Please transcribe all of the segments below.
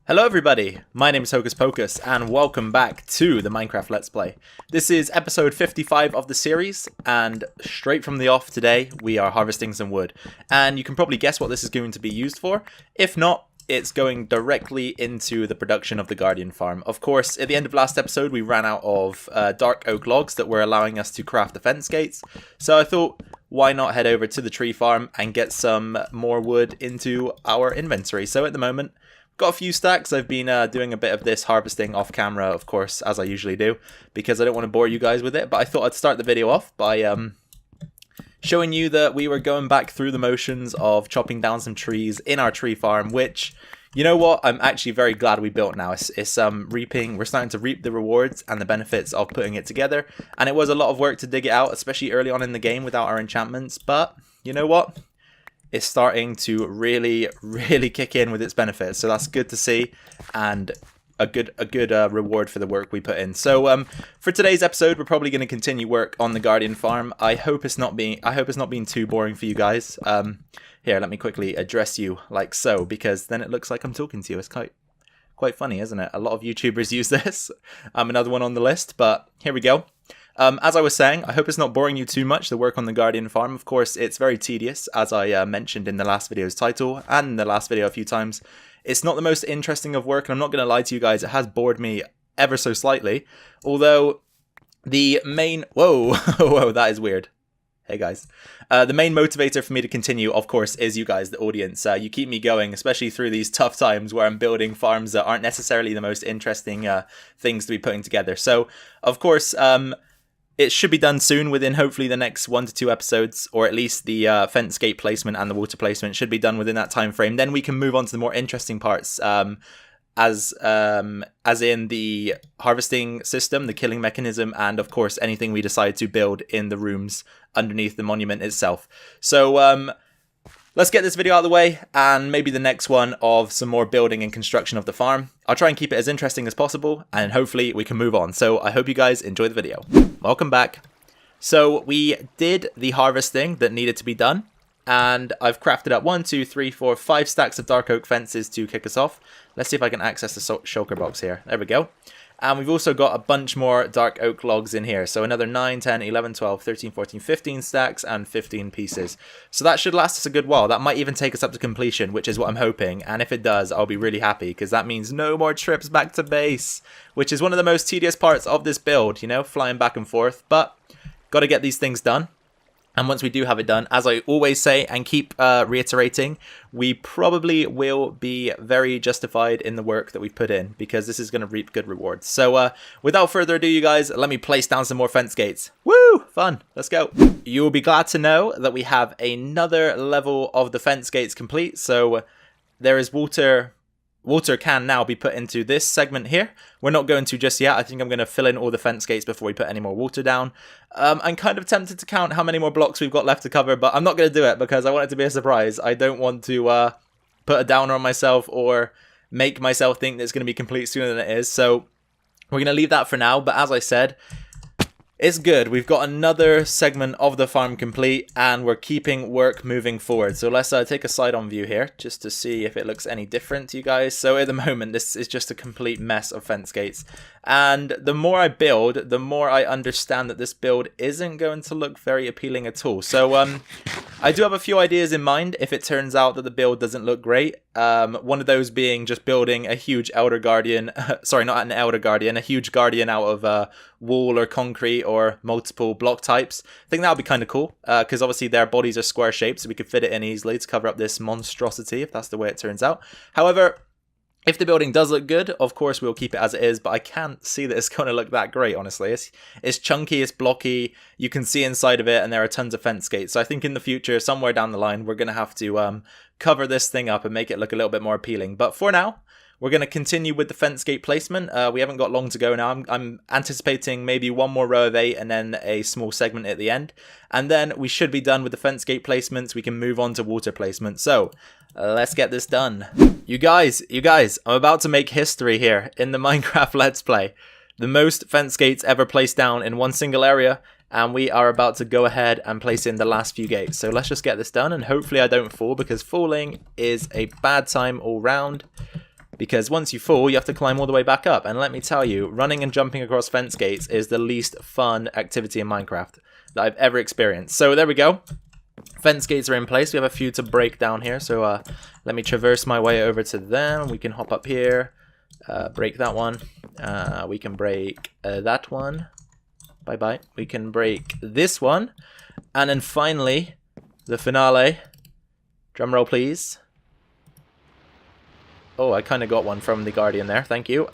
Hello everybody, my name is Hocus Pocus and welcome back to the Minecraft Let's Play. This is episode 55 of the series and straight from the off today we are harvesting some wood. And you can probably guess what this is going to be used for. If not, it's going directly into the production of the Guardian farm. Of course, at the end of last episode we ran out of dark oak logs that were allowing us to craft the fence gates. So I thought, why not head over to the tree farm and get some more wood into our inventory. So at the moment, got a few stacks. I've been doing a bit of this harvesting off camera, of course, as I usually do, because I don't want to bore you guys with it. But I thought I'd start the video off by showing you that we were going back through the motions of chopping down some trees in our tree farm, which, you know what, I'm actually very glad we built now. It's reaping, we're starting to reap the rewards and the benefits of putting it together. And it was a lot of work to dig it out, especially early on in the game without our enchantments. But you know what? It's starting to really kick in with its benefits, so that's good to see, and a good reward for the work we put in. So for today's episode, we're probably going to continue work on the Guardian farm. I hope it's not being too boring for you guys. Here, let me quickly address you like so, because then it looks like I'm talking to you. It's quite funny, isn't it? A lot of YouTubers use this. Another one on the list, but here we go. As I was saying, I hope it's not boring you too much, the work on the Guardian farm. Of course, it's very tedious, as I mentioned in the last video's title, and in the last video a few times. It's not the most interesting of work, and I'm not going to lie to you guys, it has bored me ever so slightly. Although, the main... Whoa, whoa, that is weird. Hey guys. The main motivator for me to continue, of course, is you guys, the audience. You keep me going, especially through these tough times where I'm building farms that aren't necessarily the most interesting things to be putting together. So, of course... it should be done soon, within hopefully the next 1 to 2 episodes, or at least the fence gate placement and the water placement should be done within that time frame. Then we can move on to the more interesting parts, as in the harvesting system, the killing mechanism, and of course anything we decide to build in the rooms underneath the monument itself. So let's get this video out of the way, and maybe the next one of some more building and construction of the farm. I'll try and keep it as interesting as possible, and hopefully we can move on. So I hope you guys enjoy the video. Welcome back. So we did the harvesting that needed to be done, and I've crafted up 1, 2, 3, 4, 5 stacks of dark oak fences to kick us off. Let's see if I can access the shulker box here. There we go. And we've also got a bunch more dark oak logs in here. So another 9, 10, 11, 12, 13, 14, 15 stacks and 15 pieces. So that should last us a good while. That might even take us up to completion, which is what I'm hoping. And if it does, I'll be really happy, because that means no more trips back to base, which is one of the most tedious parts of this build, you know, flying back and forth. But got to get these things done. And once we do have it done, as I always say and keep reiterating, we probably will be very justified in the work that we've put in, because this is going to reap good rewards. So without further ado, you guys, let me place down some more fence gates. Woo! Fun! Let's go! You'll be glad to know that we have another level of the fence gates complete. So there is water can now be put into this segment here. We're not going to just yet. I think I'm going to fill in all the fence gates before we put any more water down. I'm kind of tempted to count how many more blocks we've got left to cover, but I'm not going to do it because I want it to be a surprise. I don't want to put a downer on myself or make myself think that it's going to be complete sooner than it is. So we're going to leave that for now. But as I said, it's good. We've got another segment of the farm complete, and we're keeping work moving forward. So let's take a side-on view here, just to see if it looks any different to you guys. So at the moment, this is just a complete mess of fence gates. And the more I build, the more I understand that this build isn't going to look very appealing at all. So I do have a few ideas in mind if it turns out that the build doesn't look great. One of those being just building a huge Elder Guardian, sorry, not an Elder Guardian, a huge Guardian out of wall or concrete or multiple block types. I think that would be kind of cool, because obviously their bodies are square shaped, so we could fit it in easily to cover up this monstrosity if that's the way it turns out. However, if the building does look good, of course we'll keep it as it is, but I can't see that it's going to look that great, honestly. It's chunky, it's blocky, you can see inside of it, and there are tons of fence gates. So I think in the future, somewhere down the line, we're going to have to cover this thing up and make it look a little bit more appealing. But for now, we're going to continue with the fence gate placement. We haven't got long to go now. I'm anticipating maybe one more row of 8 and then a small segment at the end. And then we should be done with the fence gate placements. We can move on to water placement. So let's get this done. You guys, I'm about to make history here in the Minecraft Let's Play. The most fence gates ever placed down in one single area, and we are about to go ahead and place in the last few gates. So let's just get this done, and hopefully I don't fall, because falling is a bad time all round. because once you fall, you have to climb all the way back up. And let me tell you, running and jumping across fence gates is the least fun activity in Minecraft that I've ever experienced. So there we go. Fence gates are in place. We have a few to break down here. So let me traverse my way over to them. We can hop up here, break that one. We can break that one. Bye-bye. We can break this one. And then finally, the finale. Drum roll, please. Oh, I kind of got one from the Guardian there. Thank you.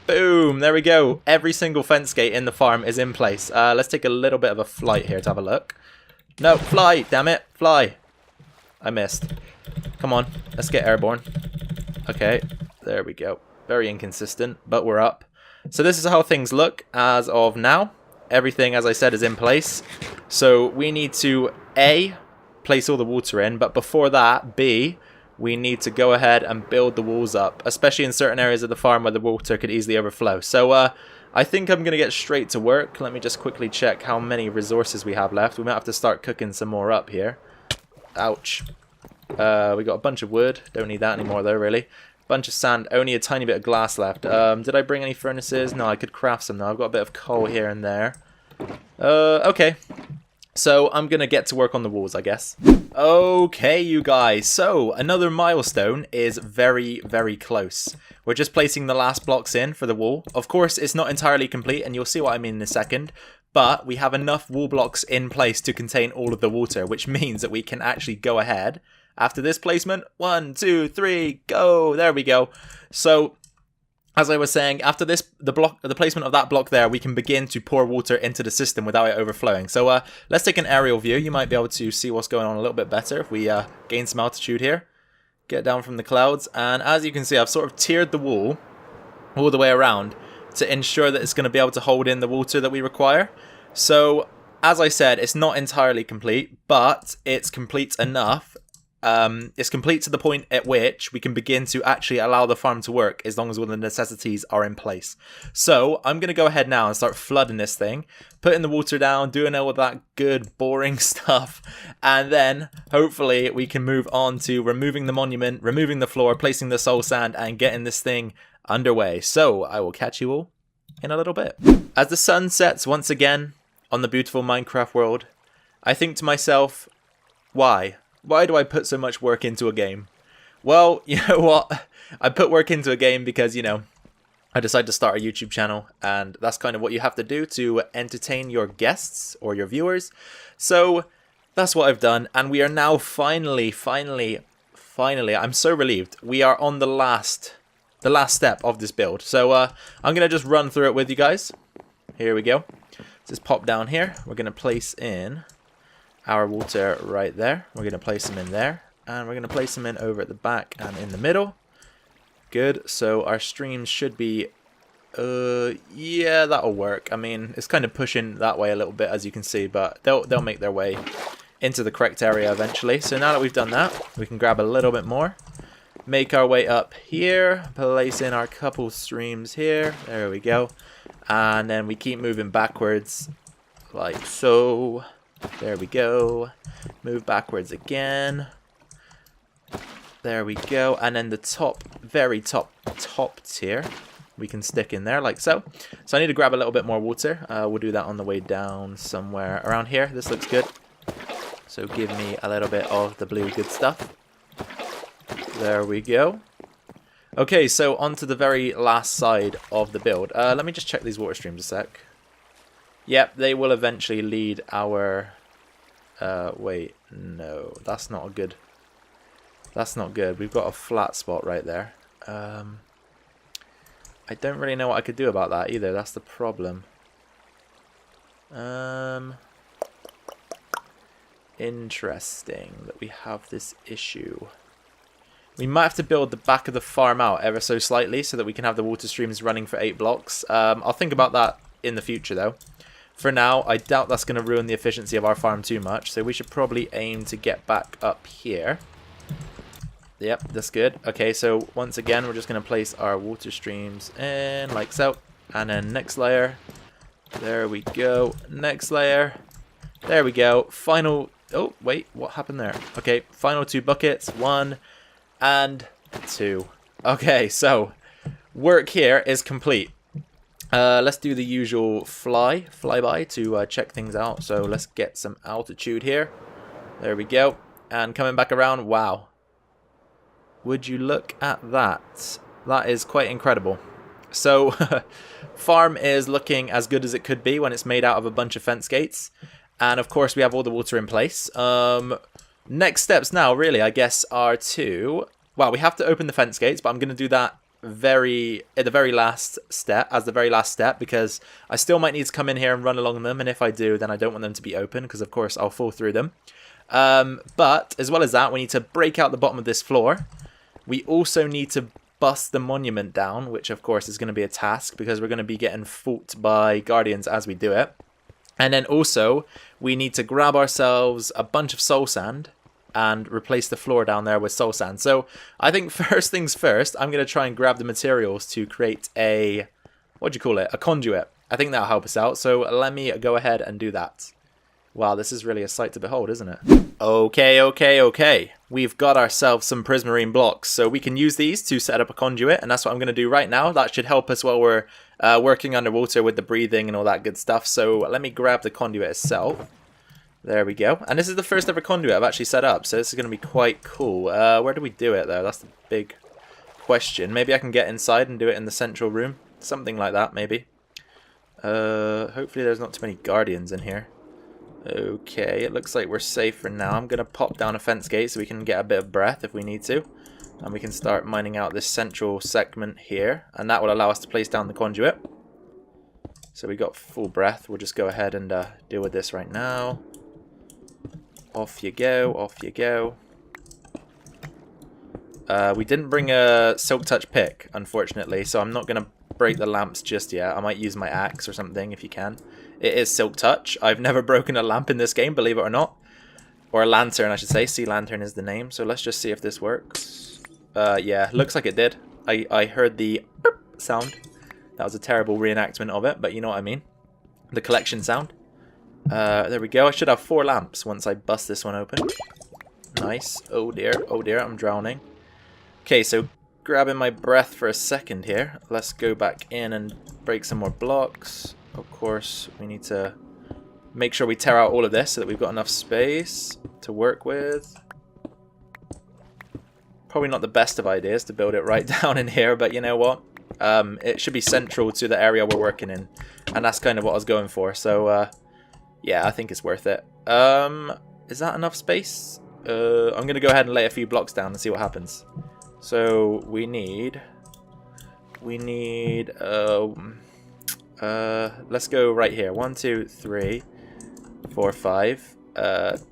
Boom. There we go. Every single fence gate in the farm is in place. Let's take a little bit of a flight here to have a look. No, fly. Damn it. Fly. I missed. Come on. Let's get airborne. Okay. There we go. Very inconsistent, but we're up. So this is how things look as of now. Everything, as I said, is in place. So we need to, A, place all the water in. But before that, B, we need to go ahead and build the walls up, especially in certain areas of the farm where the water could easily overflow. So I think I'm going to get straight to work. Let me just quickly check how many resources we have left. We might have to start cooking some more up here. Ouch. We got a bunch of wood. Don't need that anymore though, really. Bunch of sand. Only a tiny bit of glass left. Did I bring any furnaces? No, I could craft some now. I've got a bit of coal here and there. Okay. So I'm going to get to work on the walls, I guess. Okay, you guys. So another milestone is very, very close. We're just placing the last blocks in for the wall. Of course, it's not entirely complete, and you'll see what I mean in a second. But we have enough wall blocks in place to contain all of the water, which means that we can actually go ahead. After this placement, 1, 2, 3, go. There we go. So, as I was saying, after this, the placement of that block there, we can begin to pour water into the system without it overflowing. So let's take an aerial view. You might be able to see what's going on a little bit better if we gain some altitude here. Get down from the clouds. And as you can see, I've sort of tiered the wall all the way around to ensure that it's going to be able to hold in the water that we require. So, as I said, it's not entirely complete, but it's complete enough. It's complete to the point at which we can begin to actually allow the farm to work as long as all the necessities are in place. So I'm going to go ahead now and start flooding this thing, putting the water down, doing all that good boring stuff, and then hopefully we can move on to removing the monument, removing the floor, placing the soul sand, and getting this thing underway. So I will catch you all in a little bit. As the sun sets once again on the beautiful Minecraft world, I think to myself, why? Why do I put so much work into a game? Well, you know what? I put work into a game because, you know, I decided to start a YouTube channel, and that's kind of what you have to do to entertain your guests or your viewers. So that's what I've done, and we are now finally, I'm so relieved. We are on the last step of this build. So I'm going to just run through it with you guys. Here we go. Just pop down here. We're going to place in our water right there. We're going to place them in there, and we're going to place them in over at the back and in the middle. Good. So our streams should be yeah, that'll work. I mean, it's kind of pushing that way a little bit, as you can see, but they'll make their way into the correct area eventually. So now that we've done that, we can grab a little bit more, make our way up here, place in our couple streams here. There we go. And then we keep moving backwards like so. There we go. Move backwards again. There we go. And then the top, very top tier, we can stick in there like so. So I need to grab a little bit more water. We'll do that on the way down somewhere around here. This looks good. So give me a little bit of the blue good stuff. There we go. Okay, so on to the very last side of the build. Let me just check these water streams a sec. Yep, they will eventually lead our... wait, no, that's not good. That's not good. We've got a flat spot right there. I don't really know what I could do about that either. That's the problem. Interesting that we have this issue. We might have to build the back of the farm out ever so slightly so that we can have the water streams running for 8 blocks. I'll think about that in the future though. For now, I doubt that's going to ruin the efficiency of our farm too much, so we should probably aim to get back up here. Yep, that's good. Okay, so once again, we're just going to place our water streams in like so. And then next layer. There we go. Next layer. There we go. Final... Oh, wait, what happened there? Okay, final 2 buckets. 1 and 2. Okay, so work here is complete. Let's do the usual flyby to check things out. So let's get some altitude here. There we go. And coming back around, wow. Would you look at that? That is quite incredible. So, farm is looking as good as it could be when it's made out of a bunch of fence gates. And of course, we have all the water in place. Next steps now, really, I guess, are to... Well, we have to open the fence gates, but I'm going to do that at the very last step, because I still might need to come in here and run along them. And if I do, then I don't want them to be open, because of course I'll fall through them. But as well as that, we need to break out the bottom of this floor. We also need to bust the monument down, which of course is going to be a task because we're going to be getting fought by guardians as we do it. And then also we need to grab ourselves a bunch of soul sand and replace the floor down there with soul sand. So I think first things first, I'm going to try and grab the materials to create a, what do you call it? A conduit. I think that'll help us out. So let me go ahead and do that. Wow, this is really a sight to behold, isn't it? Okay. We've got ourselves some prismarine blocks, so we can use these to set up a conduit, and that's what I'm going to do right now. That should help us while we're working underwater with the breathing and all that good stuff. So let me grab the conduit itself. There we go. And this is the first ever conduit I've actually set up, so this is going to be quite cool. Where do we do it, though? That's the big question. Maybe I can get inside and do it in the central room. Something like that, maybe. Hopefully there's not too many guardians in here. Okay, it looks like we're safe for now. I'm going to pop down a fence gate so we can get a bit of breath if we need to. And we can start mining out this central segment here. And that will allow us to place down the conduit. So we got full breath. We'll just go ahead and deal with this right now. Off you go, off you go. We didn't bring a Silk Touch pick, unfortunately. So I'm not going to break the lamps just yet. I might use my axe or something if you can. It is Silk Touch. I've never broken a lamp in this game, believe it or not. Or a lantern, I should say. Sea Lantern is the name. So let's just see if this works. Yeah, looks like it did. I heard the burp sound. That was a terrible reenactment of it, but you know what I mean. The collection sound. There we go. I should have 4 lamps once I bust this one open. Nice. Oh dear, I'm drowning. Okay, so grabbing my breath for a second here. Let's go back in and break some more blocks. Of course, we need to make sure we tear out all of this so that we've got enough space to work with. Probably not the best of ideas to build it right down in here, but you know what? It should be central to the area we're working in, and that's kind of what I was going for. So, yeah, I think it's worth it. Is that enough space? I'm going to go ahead and lay a few blocks down and see what happens. So, we need... let's go right here. 1, 2, 3, 4, 5.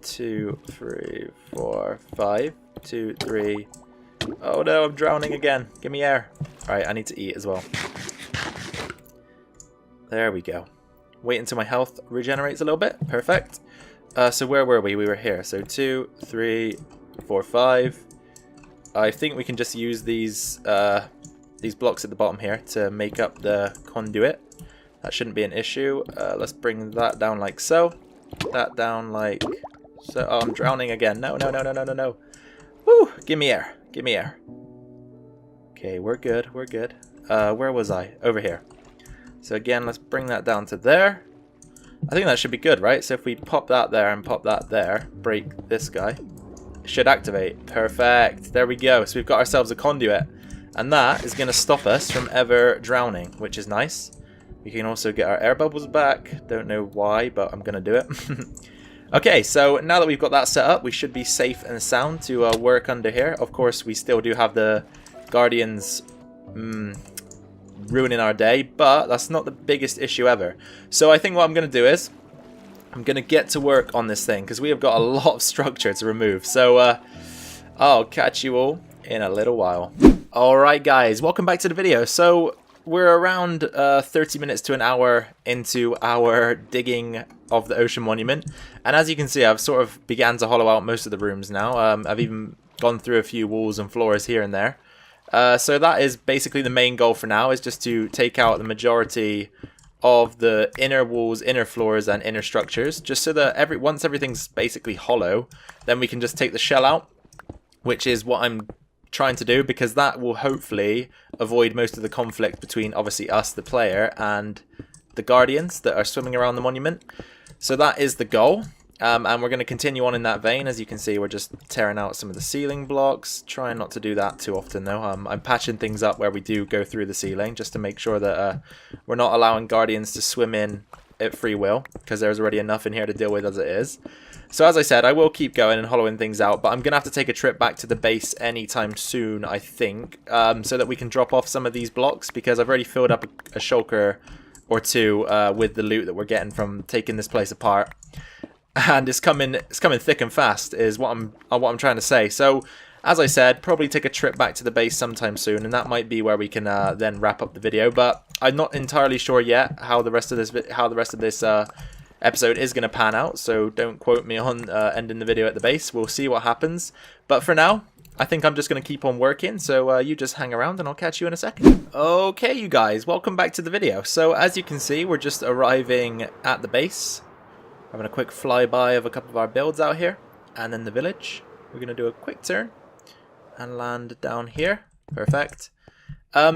2, 3, 4, 5. 2, 3. Oh no, I'm drowning again. Give me air. Alright, I need to eat as well. There we go. Wait until my health regenerates a little bit. Perfect. So where were we? We were here. So 2, 3, 4, 5. I think we can just use these blocks at the bottom here to make up the conduit. That shouldn't be an issue. Let's bring that down like so. That down like so. Oh, I'm drowning again. No. Woo! Give me air. Give me air. Okay, we're good. We're good. Where was I? Over here. So again, let's bring that down to there. I think that should be good, right? So if we pop that there and pop that there, break this guy, it should activate. Perfect. There we go. So we've got ourselves a conduit. And that is going to stop us from ever drowning, which is nice. We can also get our air bubbles back. Don't know why, but I'm going to do it. Okay, so now that we've got that set up, we should be safe and sound to work under here. Of course, we still do have the guardians ruining our day, but that's not the biggest issue ever. So I think what I'm going to do is I'm going to get to work on this thing because we have got a lot of structure to remove. So I'll catch you all in a little while. Alright guys, welcome back to the video. So we're around 30 minutes to an hour into our digging of the ocean monument, and as you can see, I've sort of began to hollow out most of the rooms now. I've even gone through a few walls and floors here and there. So that is basically the main goal for now, is just to take out the majority of the inner walls, inner floors, and inner structures, just so that once everything's basically hollow, then we can just take the shell out, which is what I'm trying to do, because that will hopefully avoid most of the conflict between obviously us, the player, and the guardians that are swimming around the monument. So that is the goal. And we're going to continue on in that vein. As you can see, we're just tearing out some of the ceiling blocks. Trying not to do that too often, though. I'm patching things up where we do go through the ceiling, just to make sure that we're not allowing guardians to swim in at free will, because there's already enough in here to deal with as it is. So as I said, I will keep going and hollowing things out, but I'm going to have to take a trip back to the base anytime soon, I think, so that we can drop off some of these blocks, because I've already filled up a shulker or two with the loot that we're getting from taking this place apart. And it's coming thick and fast is what I'm trying to say. So, as I said, probably take a trip back to the base sometime soon, and that might be where we can then wrap up the video. But I'm not entirely sure yet how the rest of this episode is going to pan out. So don't quote me on ending the video at the base. We'll see what happens. But for now, I think I'm just going to keep on working. So you just hang around, and I'll catch you in a second. Okay, you guys, welcome back to the video. So as you can see, we're just arriving at the base. Having a quick flyby of a couple of our builds out here, and then the village. We're going to do a quick turn and land down here. Perfect.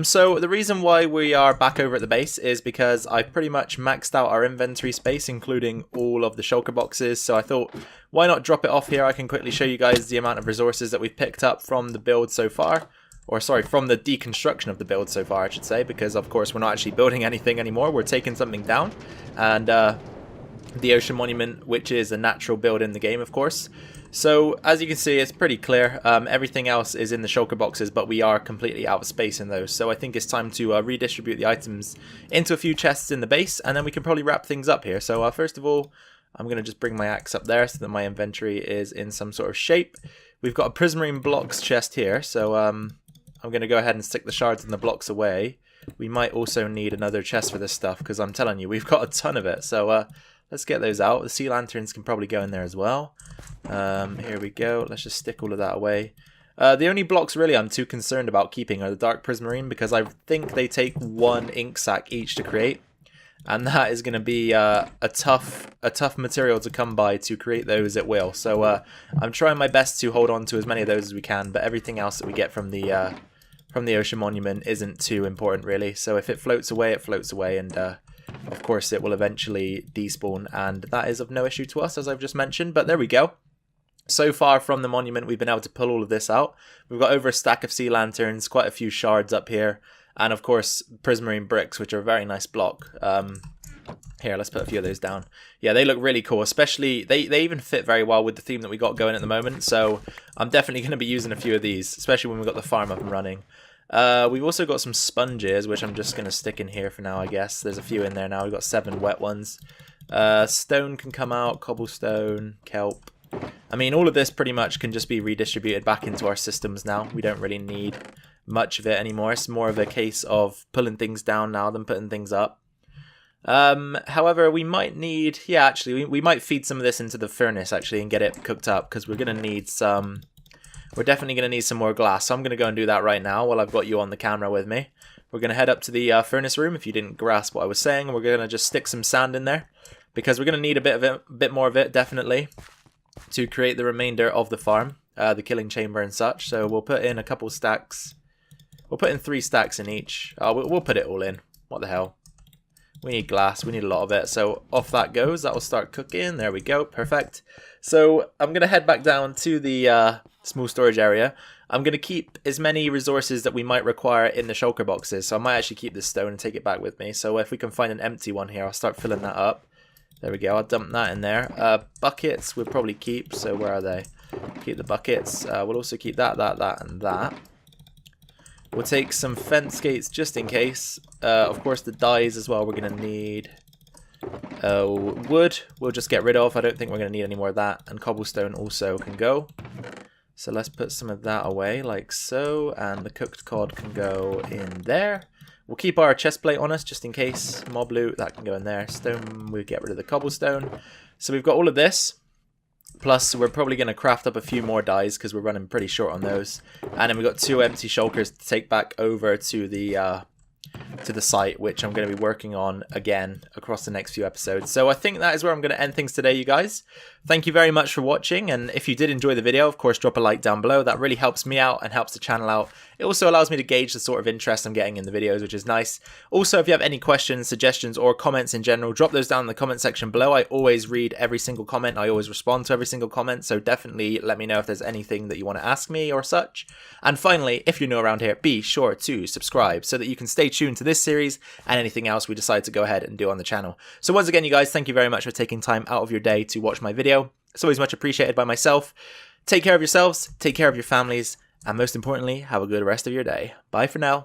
So the reason why we are back over at the base is because I've pretty much maxed out our inventory space, including all of the shulker boxes. So I thought, why not drop it off here? I can quickly show you guys the amount of resources that we've picked up from the build so far. Or sorry, from the deconstruction of the build so far, I should say, because of course we're not actually building anything anymore. We're taking something down, and the Ocean Monument, which is a natural build in the game, of course. So, as you can see, it's pretty clear. Everything else is in the shulker boxes, but we are completely out of space in those. So I think it's time to redistribute the items into a few chests in the base, and then we can probably wrap things up here. So first of all, I'm going to just bring my axe up there so that my inventory is in some sort of shape. We've got a prismarine blocks chest here, so I'm going to go ahead and stick the shards and the blocks away. We might also need another chest for this stuff, because I'm telling you, we've got a ton of it. So let's get those out. The sea lanterns can probably go in there as well. Here we go. Let's just stick all of that away. The only blocks really I'm too concerned about keeping are the dark prismarine, because I think they take 1 ink sac each to create, and that is going to be a tough material to come by to create those at will. So I'm trying my best to hold on to as many of those as we can, but everything else that we get from the Ocean Monument isn't too important really. So if it floats away, it floats away, and of course it will eventually despawn, and that is of no issue to us, as I've just mentioned. But there we go. So far from the monument, we've been able to pull all of this out. We've got over a stack of sea lanterns, quite a few shards up here, and of course prismarine bricks, which are a very nice block. Here, let's put a few of those down. Yeah, they look really cool, especially they even fit very well with the theme that we got going at the moment. So I'm definitely going to be using a few of these, especially when we've got the farm up and running. We've also got some sponges, which I'm just going to stick in here for now, I guess. There's a few in there now. We've got 7 wet ones. Stone can come out, cobblestone, kelp. I mean, all of this pretty much can just be redistributed back into our systems now. We don't really need much of it anymore. It's more of a case of pulling things down now than putting things up. However, we might need... Yeah, actually, we might feed some of this into the furnace, actually, and get it cooked up, because we're going to need some... We're definitely going to need some more glass, so I'm going to go and do that right now while I've got you on the camera with me. We're going to head up to the furnace room, if you didn't grasp what I was saying, and we're going to just stick some sand in there, because we're going to need a bit more of it, definitely, to create the remainder of the farm, the killing chamber and such. So we'll put in a couple stacks. We'll put in 3 stacks in each. We'll put it all in. What the hell? We need glass. We need a lot of it. So off that goes. That will start cooking. There we go. Perfect. So I'm going to head back down to the small storage area. I'm going to keep as many resources that we might require in the shulker boxes. So I might actually keep this stone and take it back with me. So if we can find an empty one here, I'll start filling that up. There we go. I'll dump that in there. Buckets we'll probably keep. So where are they? Keep the buckets. We'll also keep that, and that. We'll take some fence gates just in case. Of course, the dyes as well we're going to need. Wood we'll just get rid of. I don't think we're going to need any more of that. And cobblestone also can go. So let's put some of that away like so. And the cooked cod can go in there. We'll keep our chest plate on us just in case. Mob loot, that can go in there. Stone, we'll get rid of the cobblestone. So we've got all of this. Plus, we're probably going to craft up a few more dyes because we're running pretty short on those. And then we've got 2 empty shulkers to take back over to the to the site, which I'm going to be working on again across the next few episodes. So I think that is where I'm going to end things today, you guys. Thank you very much for watching, and if you did enjoy the video, of course, drop a like down below. That really helps me out and helps the channel out. It also allows me to gauge the sort of interest I'm getting in the videos, which is nice. Also, if you have any questions, suggestions, or comments in general, drop those down in the comment section below. I always read every single comment. I always respond to every single comment, so definitely let me know if there's anything that you want to ask me or such. And finally, if you're new around here, be sure to subscribe so that you can stay tuned to this series and anything else we decide to go ahead and do on the channel. So once again, you guys, thank you very much for taking time out of your day to watch my video. It's always much appreciated by myself. Take care of yourselves, take care of your families, and most importantly, have a good rest of your day. Bye for now.